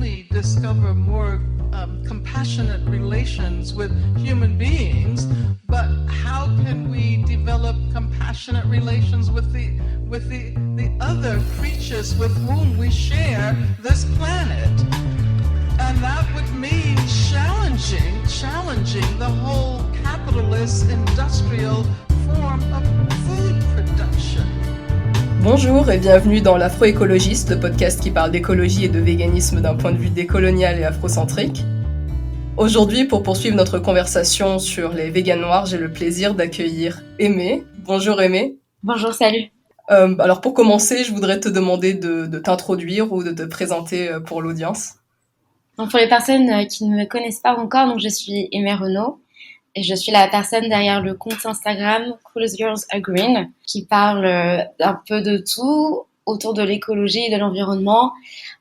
only discover more compassionate relations with human beings, but how can we develop compassionate relations with the other creatures with whom we share this planet? And that would mean challenging the whole capitalist industrial form of food production. Bonjour et bienvenue dans l'Afroécologiste, le podcast qui parle d'écologie et de véganisme d'un point de vue décolonial et afrocentrique. Aujourd'hui, pour poursuivre notre conversation sur les végans noirs, j'ai le plaisir d'accueillir Aimée. Bonjour Aimée. Bonjour, salut. Alors pour commencer, je voudrais te demander de t'introduire ou de te présenter pour l'audience. Donc pour les personnes qui ne me connaissent pas encore, donc je suis Aimée Renaud et je suis la personne derrière le compte Instagram Coolest Girls Are Green qui parle un peu de tout autour de l'écologie et de l'environnement.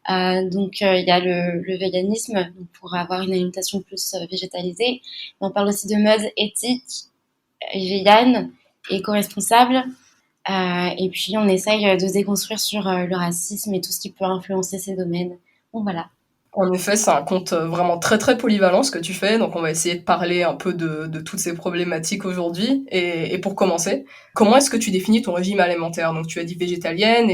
Donc il y a le véganisme pour avoir une alimentation plus végétalisée. On parle aussi de mode éthique, végane et éco-responsable. Et puis on essaye de se déconstruire sur le racisme et tout ce qui peut influencer ces domaines. Donc voilà. En effet, c'est un compte vraiment très très polyvalent ce que tu fais, donc on va essayer de parler un peu de toutes ces problématiques aujourd'hui. Et pour commencer, comment est-ce que tu définis ton régime alimentaire? Donc tu as dit végétalienne,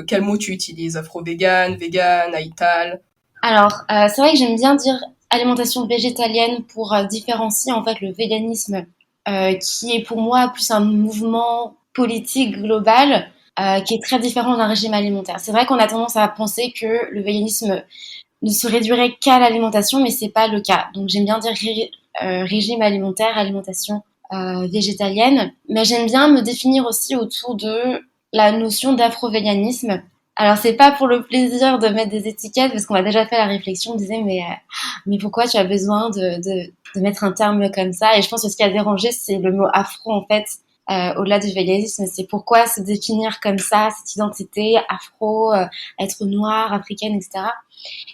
quel mot tu utilises? Afro-vegan, vegan, aïtal? Alors, c'est vrai que j'aime bien dire alimentation végétalienne pour différencier en fait le véganisme qui est pour moi plus un mouvement politique global qui est très différent d'un régime alimentaire. C'est vrai qu'on a tendance à penser que le véganisme ne se réduirait qu'à l'alimentation, mais c'est pas le cas. Donc j'aime bien dire régime alimentaire, alimentation végétalienne, mais j'aime bien me définir aussi autour de la notion d'afro-véganisme. Alors c'est pas pour le plaisir de mettre des étiquettes, parce qu'on a déjà fait la réflexion, on disait mais pourquoi tu as besoin de mettre un terme comme ça? Et je pense que ce qui a dérangé, c'est le mot afro en fait. Au-delà du véganisme, c'est pourquoi se définir comme ça, cette identité afro, être noire, africaine, etc.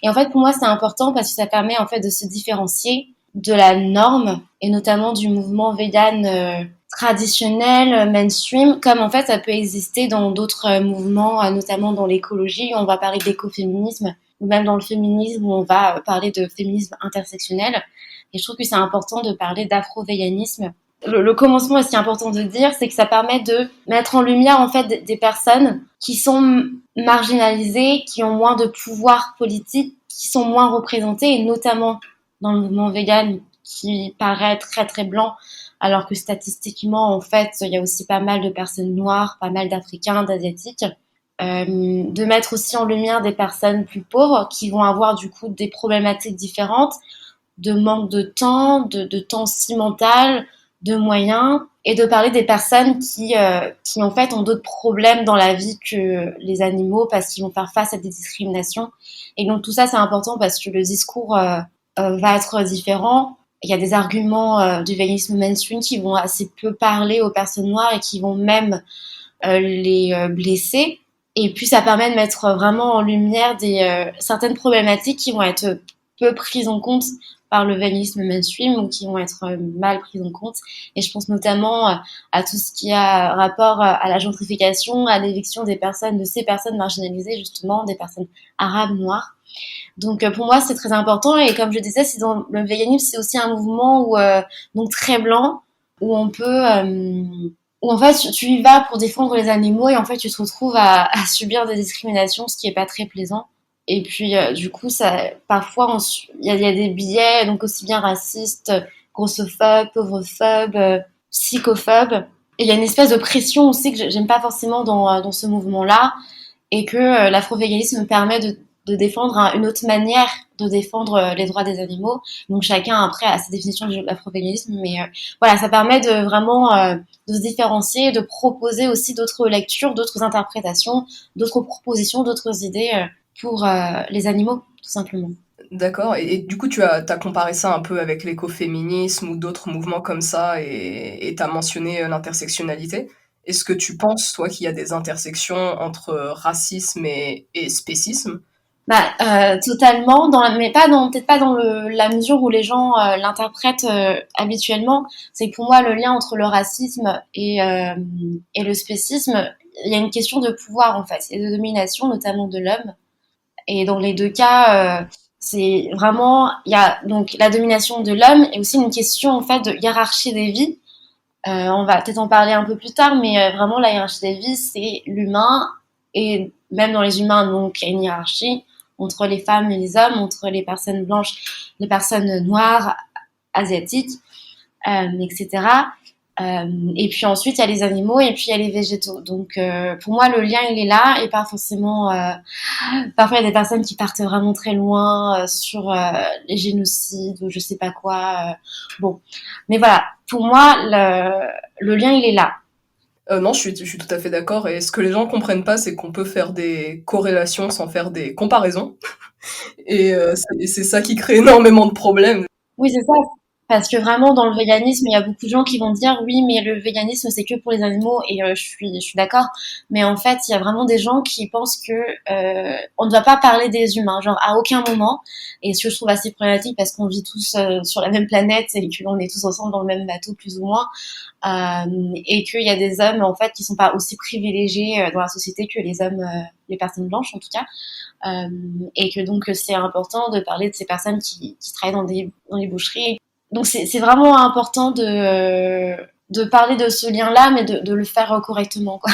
Et en fait, pour moi, c'est important parce que ça permet en fait de se différencier de la norme et notamment du mouvement vegan traditionnel, mainstream, comme en fait ça peut exister dans d'autres mouvements, notamment dans l'écologie, où on va parler d'écoféminisme, ou même dans le féminisme, où on va parler de féminisme intersectionnel. Et je trouve que c'est important de parler d'afro-véganisme. Le commencement, et ce qui est important de dire, c'est que ça permet de mettre en lumière en fait des personnes qui sont marginalisées, qui ont moins de pouvoir politique, qui sont moins représentées, et notamment dans le mouvement vegan qui paraît très très blanc, alors que statistiquement, en fait, il y a aussi pas mal de personnes noires, pas mal d'Africains, d'Asiatiques. De mettre aussi en lumière des personnes plus pauvres qui vont avoir du coup des problématiques différentes, de manque de temps si mental, de moyens, et de parler des personnes qui en fait ont d'autres problèmes dans la vie que les animaux parce qu'ils vont faire face à des discriminations. Et donc tout ça c'est important parce que le discours va être différent. Il y a des arguments du véganisme mainstream qui vont assez peu parler aux personnes noires et qui vont même les blesser. Et puis ça permet de mettre vraiment en lumière certaines problématiques qui vont être peu prises en compte par le véganisme mainstream ou qui vont être mal prises en compte. Et je pense notamment à tout ce qui a rapport à la gentrification, à l'éviction de ces personnes marginalisées, justement, des personnes arabes, noires. Donc pour moi, c'est très important. Et comme je disais, c'est dans le véganisme, c'est aussi un mouvement donc très blanc, où on peut... où en fait, tu y vas pour défendre les animaux et en fait, tu te retrouves à subir des discriminations, ce qui est pas très plaisant. Et puis, du coup, parfois, il y a des biais, donc aussi bien racistes, grossophobes, pauvrophobes, psychophobes. Et il y a une espèce de pression aussi que j'aime pas forcément dans ce mouvement-là, et que l'afro-véganisme me permet de défendre une autre manière de défendre les droits des animaux. Donc chacun après a sa définition de l'afro-véganisme, mais voilà, ça permet de vraiment de se différencier, de proposer aussi d'autres lectures, d'autres interprétations, d'autres propositions, d'autres idées pour les animaux, tout simplement. D'accord, et du coup tu as comparé ça un peu avec l'écoféminisme ou d'autres mouvements comme ça et tu as mentionné l'intersectionnalité. Est-ce que tu penses, toi, qu'il y a des intersections entre racisme et spécisme? Totalement, mais peut-être pas dans la mesure où les gens l'interprètent habituellement. C'est que pour moi, le lien entre le racisme et le spécisme, il y a une question de pouvoir en fait, et de domination, notamment de l'homme. Et dans les deux cas, C'est vraiment, il y a donc la domination de l'homme et aussi une question en fait de hiérarchie des vies. On va peut-être en parler un peu plus tard, mais vraiment la hiérarchie des vies, c'est l'humain et même dans les humains, donc il y a une hiérarchie entre les femmes et les hommes, entre les personnes blanches, les personnes noires, asiatiques, etc. Et puis ensuite, il y a les animaux et puis il y a les végétaux. Donc, pour moi, le lien, il est là et pas forcément. Parfois, il y a des personnes qui partent vraiment très loin sur les génocides ou je sais pas quoi. Bon, mais voilà. Pour moi, le lien, il est là. Non, je suis tout à fait d'accord. Et ce que les gens comprennent pas, c'est qu'on peut faire des corrélations sans faire des comparaisons. Et c'est ça qui crée énormément de problèmes. Oui, c'est ça. Parce que vraiment, dans le véganisme, il y a beaucoup de gens qui vont dire oui, mais le véganisme, c'est que pour les animaux, et je suis d'accord. Mais en fait, il y a vraiment des gens qui pensent que on ne doit pas parler des humains, genre à aucun moment. Et ce que je trouve assez problématique, parce qu'on vit tous sur la même planète et que l'on est tous ensemble dans le même bateau, plus ou moins. Et qu'il y a des hommes, en fait, qui sont pas aussi privilégiés dans la société que les hommes, les personnes blanches, en tout cas. Et que donc c'est important de parler de ces personnes qui travaillent dans les boucheries. Donc c'est vraiment important de parler de ce lien-là, mais de le faire correctement, quoi.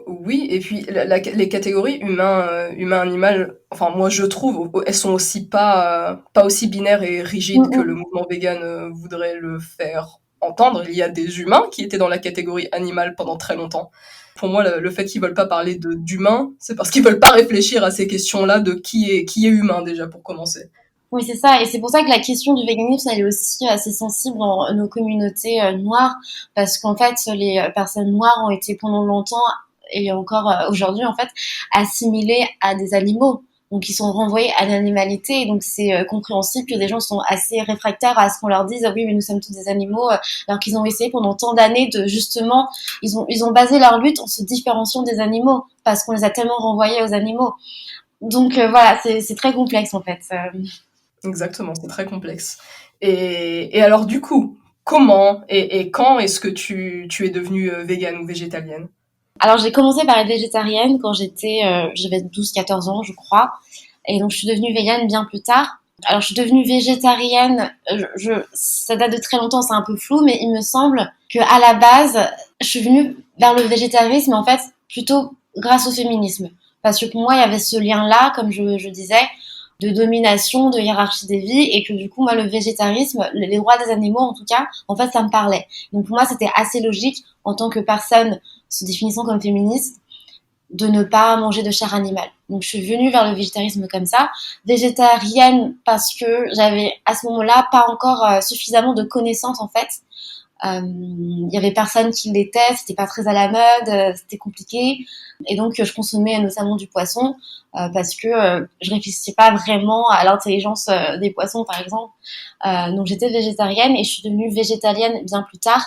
Oui, et puis les catégories humain-animal, enfin moi je trouve, elles sont aussi pas aussi binaires et rigides que le Mm, mouvement vegan voudrait le faire entendre. Il y a des humains qui étaient dans la catégorie animal pendant très longtemps. Pour moi, le fait qu'ils veulent pas parler d'humain, c'est parce qu'ils veulent pas réfléchir à ces questions-là de qui est humain déjà pour commencer. oui, c'est ça. Et c'est pour ça que la question du véganisme, elle est aussi assez sensible dans nos communautés noires, parce qu'en fait, les personnes noires ont été pendant longtemps, et encore aujourd'hui, en fait, assimilées à des animaux. Donc, ils sont renvoyés à l'animalité. Et donc, c'est compréhensible que des gens sont assez réfractaires à ce qu'on leur dise, ah oui, mais nous sommes tous des animaux, alors qu'ils ont essayé pendant tant d'années de, justement, ils ont basé leur lutte en se différenciant des animaux, parce qu'on les a tellement renvoyés aux animaux. Donc, voilà, c'est très complexe, en fait. Exactement, c'est très complexe. Et alors du coup, comment et quand est-ce que tu es devenue végane ou végétalienne? Alors j'ai commencé par être végétarienne quand j'avais 12-14 ans, je crois. Et donc je suis devenue végane bien plus tard. Alors je suis devenue végétarienne, ça date de très longtemps, c'est un peu flou, mais il me semble que à la base, je suis venue vers le végétarisme en fait plutôt grâce au féminisme. Parce que pour moi, il y avait ce lien-là, comme je disais, de domination, de hiérarchie des vies, et que du coup, moi, le végétarisme, les droits des animaux en tout cas, en fait, ça me parlait. Donc pour moi, c'était assez logique en tant que personne se définissant comme féministe de ne pas manger de chair animale. Donc je suis venue vers le végétarisme comme ça, végétarienne parce que j'avais à ce moment-là pas encore suffisamment de connaissances en fait. Il y avait personne qui l'était, c'était pas très à la mode, c'était compliqué, et donc je consommais notamment du poisson parce que je réfléchissais pas vraiment à l'intelligence des poissons par exemple. Donc j'étais végétarienne et je suis devenue végétalienne bien plus tard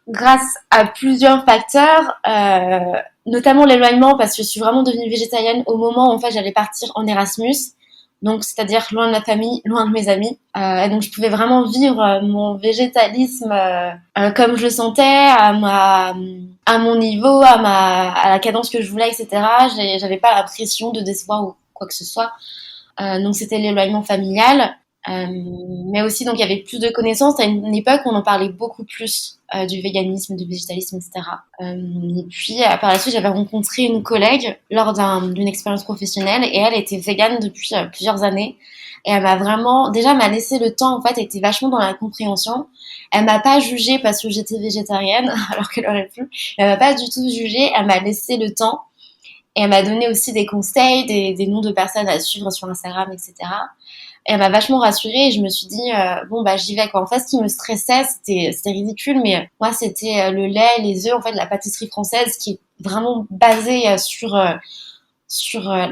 grâce à plusieurs facteurs, notamment l'éloignement, parce que je suis vraiment devenue végétalienne au moment où en fait j'allais partir en Erasmus, donc c'est-à-dire loin de ma famille, loin de mes amis, et donc je pouvais vraiment vivre mon végétalisme comme je le sentais, à mon niveau, à la cadence que je voulais, etc. J'avais pas la pression de décevoir ou quoi que ce soit. Donc c'était l'éloignement familial. Mais aussi, donc, il y avait plus de connaissances. À une époque, on en parlait beaucoup plus du véganisme, du végétalisme, etc. Et puis, par la suite, j'avais rencontré une collègue lors d'une expérience professionnelle et elle était végane depuis plusieurs années. Et elle m'a vraiment, déjà, elle m'a laissé le temps, en fait, elle était vachement dans la compréhension. Elle m'a pas jugée parce que j'étais végétarienne, alors qu'elle aurait pu. Elle m'a pas du tout jugée, elle m'a laissé le temps. Et elle m'a donné aussi des conseils, des noms de personnes à suivre sur Instagram, etc. Et elle m'a vachement rassurée et je me suis dit bon bah j'y vais quoi. En fait ce qui me stressait c'était ridicule mais moi c'était le lait, les œufs, en fait la pâtisserie française qui est vraiment basée sur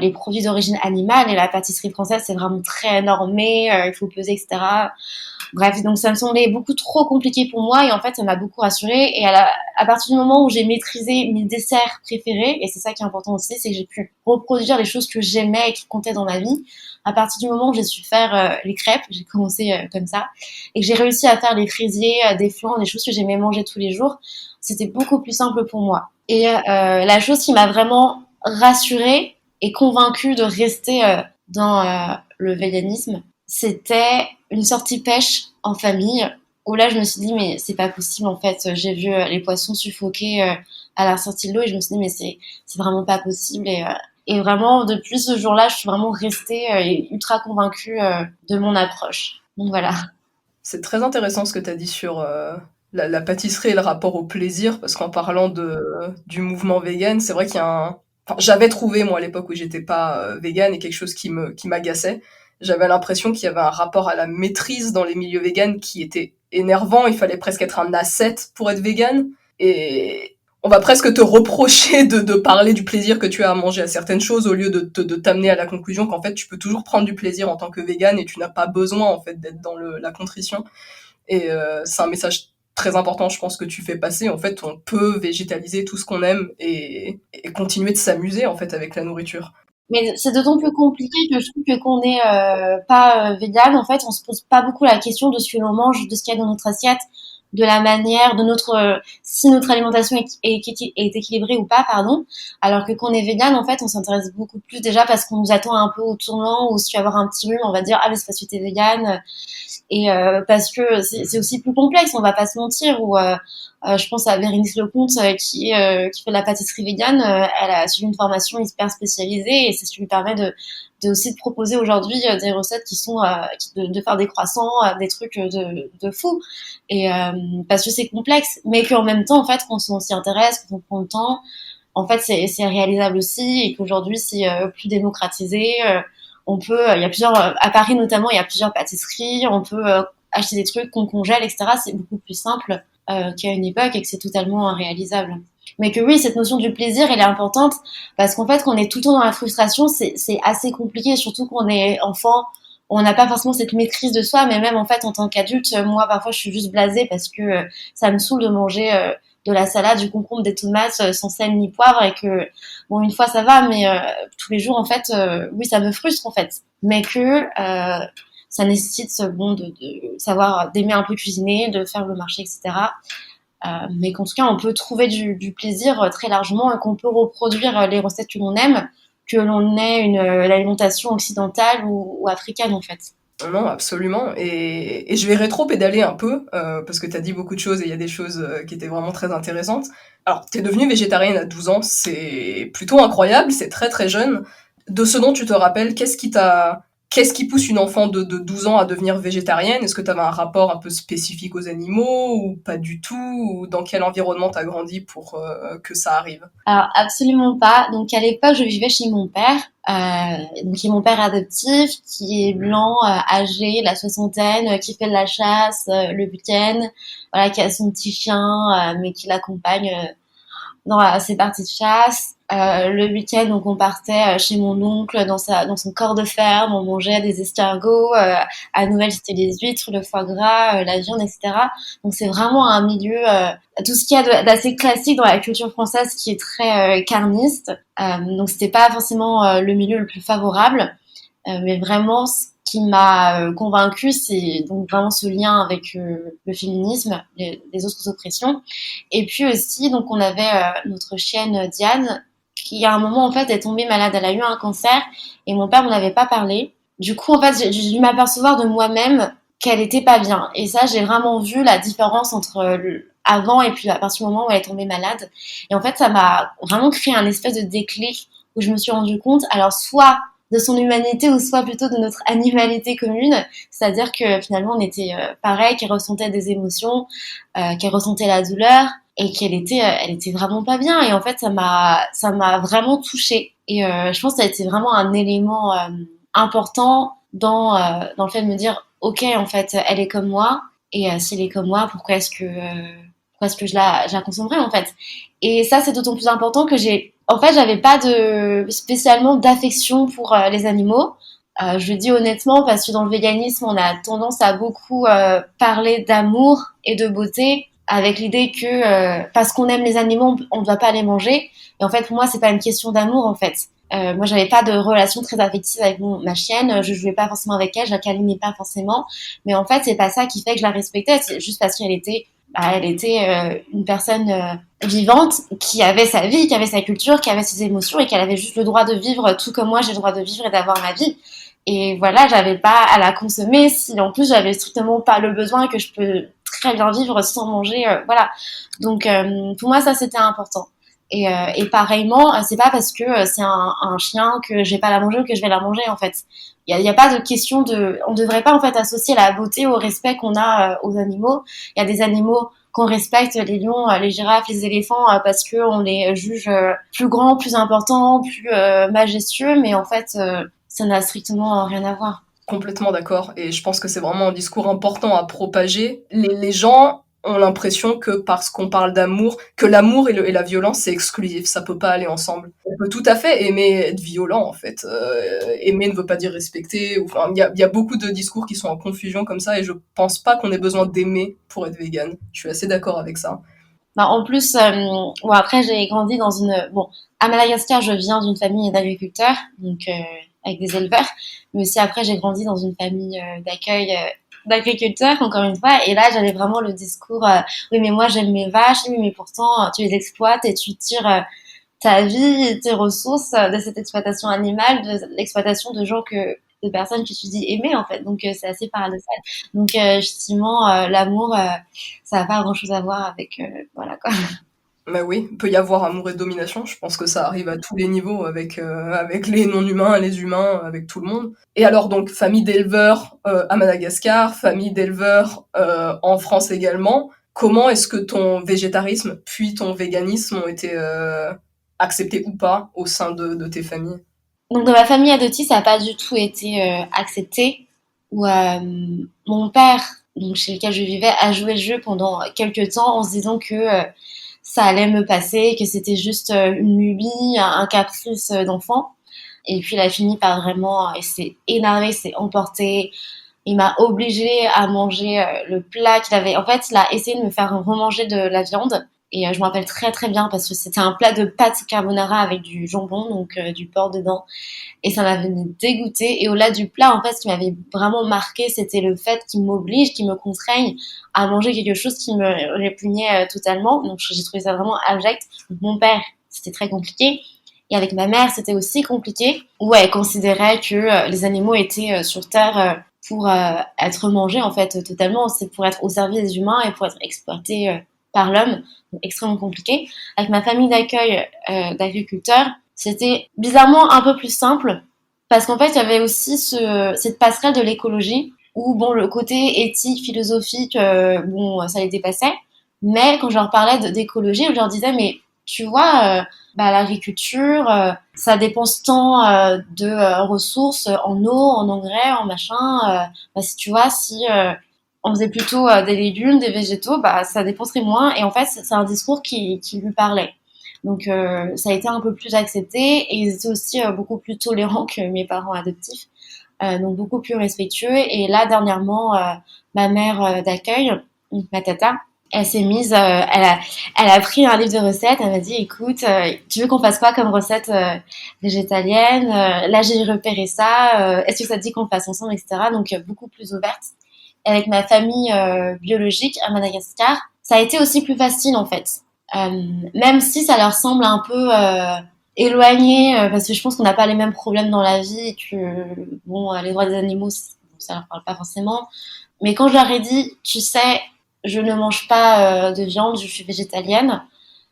les produits d'origine animale et la pâtisserie française c'est vraiment très normé, il faut peser etc. Bref, donc ça me semblait beaucoup trop compliqué pour moi et en fait ça m'a beaucoup rassurée et à partir du moment où j'ai maîtrisé mes desserts préférés, et c'est ça qui est important aussi, c'est que j'ai pu reproduire les choses que j'aimais et qui comptaient dans ma vie. À partir du moment où j'ai su faire les crêpes, j'ai commencé comme ça, et que j'ai réussi à faire les fraisiers, des flancs, des choses que j'aimais manger tous les jours, c'était beaucoup plus simple pour moi. Et la chose qui m'a vraiment rassurée et convaincue de rester dans le véganisme, c'était une sortie pêche en famille où là je me suis dit mais c'est pas possible en fait. J'ai vu les poissons suffoquer à la sortie de l'eau et je me suis dit mais c'est vraiment pas possible et vraiment depuis ce jour-là je suis vraiment restée ultra convaincue de mon approche. Donc voilà. C'est très intéressant ce que tu as dit sur la pâtisserie et le rapport au plaisir, parce qu'en parlant du mouvement vegan, c'est vrai qu'il y a un... Enfin, j'avais trouvé, moi, à l'époque où j'étais pas vegan, et quelque chose qui m'agaçait. J'avais l'impression qu'il y avait un rapport à la maîtrise dans les milieux véganes qui était énervant. Il fallait presque être un ascète pour être vegan. Et on va presque te reprocher de parler du plaisir que tu as à manger à certaines choses au lieu de t'amener à la conclusion qu'en fait tu peux toujours prendre du plaisir en tant que vegan et tu n'as pas besoin en fait d'être dans la contrition. Et c'est un message très important, je pense, que tu fais passer. En fait, on peut végétaliser tout ce qu'on aime et continuer de s'amuser en fait avec la nourriture. Mais c'est d'autant plus compliqué que je trouve que qu'on est pas vegan, en fait, on se pose pas beaucoup la question de ce que l'on mange, de ce qu'il y a dans notre assiette, de la manière, de notre si notre alimentation est équilibrée ou pas, pardon. Alors que quand on est vegan, en fait, on s'intéresse beaucoup plus déjà parce qu'on nous attend un peu au tournant ou si tu vas avoir un petit rhume, on va dire ah mais c'est parce que t'es vegan et parce que c'est aussi plus complexe, on va pas se mentir. Ou je pense à Bérénice Lecomte qui fait de la pâtisserie végane. Elle a suivi une formation hyper spécialisée et c'est ce qui lui permet de aussi de proposer aujourd'hui des recettes qui sont de faire des croissants, des trucs de fou. Et parce que c'est complexe, mais qu'en même temps, en fait, quand on s'y intéresse, quand on prend le temps, en fait, c'est réalisable aussi et qu'aujourd'hui, c'est plus démocratisé. On peut, il y a plusieurs, à Paris notamment, il y a plusieurs pâtisseries. On peut acheter des trucs qu'on congèle, etc. C'est beaucoup plus simple qu'à une époque et que c'est totalement réalisable. Mais que oui, cette notion du plaisir, elle est importante parce qu'en fait, quand on est tout le temps dans la frustration, c'est assez compliqué, surtout quand on est enfant. On n'a pas forcément cette maîtrise de soi, mais même en fait, en tant qu'adulte, moi, parfois, je suis juste blasée parce que ça me saoule de manger de la salade, du concombre, des tomates sans sel ni poivre et que, bon, une fois, ça va, mais tous les jours, en fait, oui, ça me frustre, en fait. Mais que ça nécessite, bon, de savoir, d'aimer un peu cuisiner, de faire le marché, etc. Mais qu'en tout cas, on peut trouver du plaisir très largement et qu'on peut reproduire les recettes que l'on aime, que l'on ait l'alimentation occidentale ou africaine, en fait. Non, absolument. Et je vais rétro-pédaler un peu, parce que tu as dit beaucoup de choses et il y a des choses qui étaient vraiment très intéressantes. Alors, tu es devenue végétarienne à 12 ans, c'est plutôt incroyable, c'est très très jeune. De ce dont tu te rappelles, qu'est-ce qui pousse une enfant de 12 ans à devenir végétarienne? Est-ce que tu avais un rapport un peu spécifique aux animaux ou pas du tout? Ou dans quel environnement tu as grandi pour que ça arrive? Alors, absolument pas. Donc, à l'époque, je vivais chez mon père, donc qui est mon père adoptif, qui est blanc, âgé, la soixantaine, qui fait de la chasse le week-end, voilà, qui a son petit chien, mais qui l'accompagne dans ses parties de chasse. Le week-end, donc on partait chez mon oncle dans son corps de ferme, on mangeait des escargots. À Noël, c'était les huîtres, le foie gras, la viande, etc. Donc c'est vraiment un milieu, tout ce qu'il y a d'assez classique dans la culture française qui est très carniste. Donc c'était pas forcément le milieu le plus favorable, mais vraiment ce qui m'a convaincue, c'est donc vraiment ce lien avec le féminisme, les autres oppressions. Et puis aussi, donc on avait notre chienne Diane, qui à un moment en fait est tombée malade. Elle a eu un cancer et mon père m'en avait pas parlé. Du coup, en fait, j'ai dû m'apercevoir de moi-même qu'elle était pas bien. Et ça, j'ai vraiment vu la différence entre avant et puis à partir du moment où elle est tombée malade. Et en fait, ça m'a vraiment créé un espèce de déclic où je me suis rendu compte, alors soit de son humanité ou soit plutôt de notre animalité commune, c'est-à-dire que finalement on était pareil, qu'elle ressentait des émotions, qu'elle ressentait la douleur et elle était vraiment pas bien. Et en fait, ça m'a vraiment touchée. Et je pense que ça a été vraiment un élément important dans le fait de me dire, ok, en fait, elle est comme moi. Et si elle est comme moi, pourquoi est-ce que je la consommerais en fait? Et ça, c'est d'autant plus important que en fait, j'avais pas spécialement d'affection pour les animaux. Je le dis honnêtement parce que dans le véganisme, on a tendance à beaucoup parler d'amour et de beauté avec l'idée que parce qu'on aime les animaux, on ne doit pas les manger. Et en fait, pour moi, c'est pas une question d'amour en fait. Moi, j'avais pas de relation très affective avec ma chienne. Je jouais pas forcément avec elle, je la câlinais pas forcément. Mais en fait, c'est pas ça qui fait que je la respectais. C'est juste parce qu'elle était elle était une personne vivante qui avait sa vie, qui avait sa culture, qui avait ses émotions et qu'elle avait juste le droit de vivre tout comme moi j'ai le droit de vivre et d'avoir ma vie. Et voilà, j'avais pas à la consommer si en plus j'avais strictement pas le besoin, que je peux très bien vivre sans manger, voilà. Donc pour moi ça c'était important. Et pareillement, c'est pas parce que c'est un chien que je vais pas la manger ou que je vais la manger en fait. Il y a pas de question de, on devrait pas en fait associer la beauté au respect qu'on a aux animaux. Il y a des animaux qu'on respecte, les lions, les girafes, les éléphants, parce que on les juge plus grands, plus importants, plus majestueux, mais en fait ça n'a strictement rien à voir. Complètement d'accord. Et je pense que c'est vraiment un discours important à propager. Les gens ont l'impression que parce qu'on parle d'amour, que l'amour et la violence, c'est exclusif. Ça peut pas aller ensemble. On peut tout à fait aimer être violent, en fait. Aimer ne veut pas dire respecter. Enfin, il y a beaucoup de discours qui sont en confusion comme ça, et je pense pas qu'on ait besoin d'aimer pour être vegan. Je suis assez d'accord avec ça. Bah, en plus, bon, après, j'ai grandi dans une... Bon, à Madagascar, je viens d'une famille d'agriculteurs, donc avec des éleveurs. Mais aussi, après, j'ai grandi dans une famille d'accueil d'agriculteurs, encore une fois. Et là, j'avais vraiment le discours, oui, mais moi, j'aime mes vaches, oui, mais pourtant, tu les exploites et tu tires ta vie et tes ressources de cette exploitation animale, de l'exploitation de gens de personnes que tu dis aimer, en fait. Donc, c'est assez paradoxal. Donc, justement, l'amour, ça n'a pas grand-chose à voir avec, voilà, quoi. Mais oui, il peut y avoir amour et domination. Je pense que ça arrive à tous les niveaux avec les non-humains, les humains, avec tout le monde. Et alors donc, famille d'éleveurs à Madagascar, famille d'éleveurs en France également. Comment est-ce que ton végétarisme puis ton véganisme ont été acceptés ou pas au sein de tes familles? Donc, dans ma famille adoptive, ça n'a pas du tout été accepté. Où, mon père, donc, chez lequel je vivais, a joué le jeu pendant quelques temps en se disant que ça allait me passer, que c'était juste une lubie, un caprice d'enfant. Et puis il a fini par vraiment, il s'est énervé, il s'est emporté. Il m'a obligée à manger le plat qu'il avait. En fait, il a essayé de me faire remanger de la viande. Et je me rappelle très très bien parce que c'était un plat de pâtes carbonara avec du jambon, donc du porc dedans. Et ça m'avait dégoûtée. Et au-delà du plat, en fait, ce qui m'avait vraiment marqué, c'était le fait qu'il m'oblige, qu'il me contraigne à manger quelque chose qui me répugnait totalement. Donc j'ai trouvé ça vraiment abject. Donc, mon père, c'était très compliqué. Et avec ma mère, c'était aussi compliqué, où elle considérait que les animaux étaient sur Terre pour être mangés, en fait, totalement. C'est pour être au service des humains et pour être exploités par l'homme. Donc, extrêmement compliqué. Avec ma famille d'accueil d'agriculteurs, c'était bizarrement un peu plus simple, parce qu'en fait, il y avait aussi cette passerelle de l'écologie, où, bon, le côté éthique, philosophique, bon, ça les dépassait. Mais quand je leur parlais d'écologie, je leur disais, mais tu vois, l'agriculture, ça dépense tant de ressources en eau, en engrais, en machin. Si tu vois, si on faisait plutôt des légumes, des végétaux, ça dépenserait moins. Et en fait, c'est un discours qui lui parlait. Donc, ça a été un peu plus accepté et ils étaient aussi beaucoup plus tolérants que mes parents adoptifs, donc beaucoup plus respectueux. Et là, dernièrement, ma mère d'accueil, donc ma tata, elle s'est mise, elle a pris un livre de recettes, elle m'a dit, écoute, tu veux qu'on fasse quoi comme recette végétalienne? Là, j'ai repéré ça, est-ce que ça te dit qu'on le fasse ensemble, etc. Donc, beaucoup plus ouverte. Et avec ma famille biologique à Madagascar, ça a été aussi plus facile, en fait. Même si ça leur semble un peu éloigné, parce que je pense qu'on n'a pas les mêmes problèmes dans la vie, que bon, les droits des animaux, ça leur parle pas forcément. Mais quand je leur ai dit, tu sais, je ne mange pas de viande, je suis végétalienne,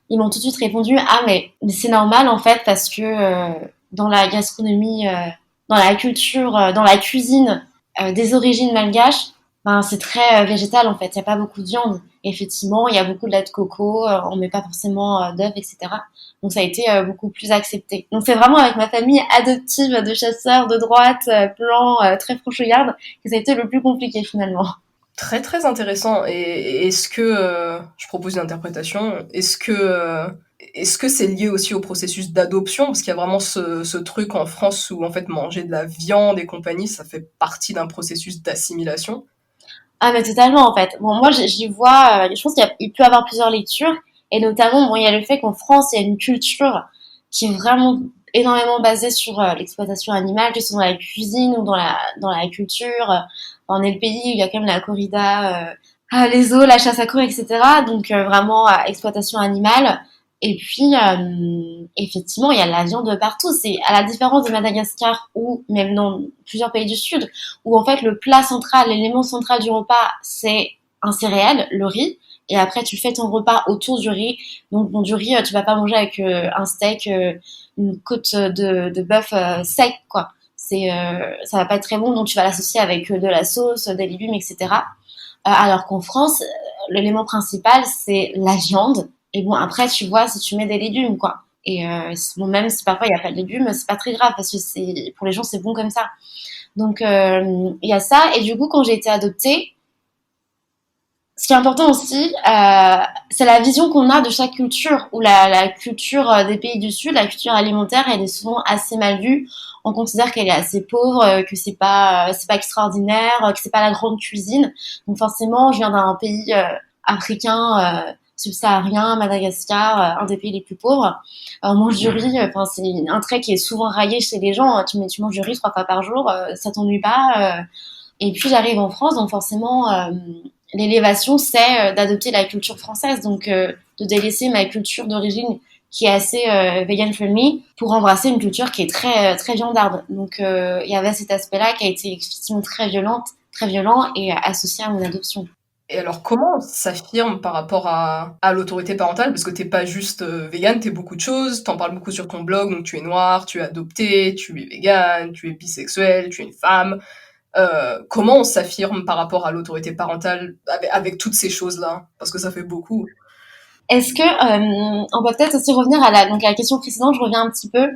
ils m'ont tout de suite répondu, ah mais c'est normal en fait, parce que dans la gastronomie, dans la culture, dans la cuisine des origines malgaches, c'est très végétal en fait, il n'y a pas beaucoup de viande. Et effectivement, il y a beaucoup de lait de coco, on met pas forcément d'œufs, etc. Donc ça a été beaucoup plus accepté. Donc c'est vraiment avec ma famille adoptive de chasseurs de droite, blancs, très franchouillards, que ça a été le plus compliqué finalement. Très très intéressant. Et est-ce que, je propose une interprétation, est-ce que c'est lié aussi au processus d'adoption? Parce qu'il y a vraiment ce truc en France où en fait manger de la viande et compagnie, ça fait partie d'un processus d'assimilation. Ah, mais totalement, en fait. Bon, moi, j'y vois, je pense il peut y avoir plusieurs lectures. Et notamment, bon, il y a le fait qu'en France, il y a une culture qui est vraiment énormément basée sur l'exploitation animale, que ce soit dans la cuisine ou dans la culture. On est le pays où il y a quand même la corrida les zoos, la chasse à courre, etc. Donc vraiment exploitation animale. Et puis effectivement, il y a la viande de partout. C'est à la différence de Madagascar ou même dans plusieurs pays du Sud, où en fait le plat central, l'élément central du repas, c'est un céréale, le riz. Et après, tu fais ton repas autour du riz. Donc, bon, du riz, tu vas pas manger avec un steak, une côte de bœuf sec, quoi. Ça va pas être très bon. Donc, tu vas l'associer avec de la sauce, des légumes, etc. Alors qu'en France, l'élément principal, c'est la viande. Et bon, après, tu vois, si tu mets des légumes, quoi. Et bon, même si parfois il n'y a pas de légumes, c'est pas très grave parce que pour les gens, c'est bon comme ça. Donc, il y a ça. Et du coup, quand j'ai été adoptée, ce qui est important aussi, c'est la vision qu'on a de chaque culture, ou la culture des pays du Sud, la culture alimentaire, elle est souvent assez mal vue. On considère qu'elle est assez pauvre, que c'est pas extraordinaire, que c'est pas la grande cuisine. Donc forcément, je viens d'un pays africain, subsaharien, Madagascar, un des pays les plus pauvres. On mange du riz, enfin c'est un trait qui est souvent raillé chez les gens. Tu manges du riz 3 fois par jour, ça t'ennuie pas. Et puis j'arrive en France, donc forcément, l'élévation, c'est d'adopter la culture française, donc de délaisser ma culture d'origine qui est assez vegan friendly pour embrasser une culture qui est très viandarde. Donc il y avait cet aspect-là qui a été effectivement très violent et associé à mon adoption. Et alors, comment on s'affirme par rapport à l'autorité parentale? Parce que t'es pas juste végane, t'es beaucoup de choses, t'en parles beaucoup sur ton blog, donc tu es noire, tu es adoptée, tu es végane, tu es bisexuelle, tu es une femme. Comment on s'affirme par rapport à l'autorité parentale avec toutes ces choses-là? Parce que ça fait beaucoup. Est-ce que on peut peut-être aussi revenir donc à la question précédente, je reviens un petit peu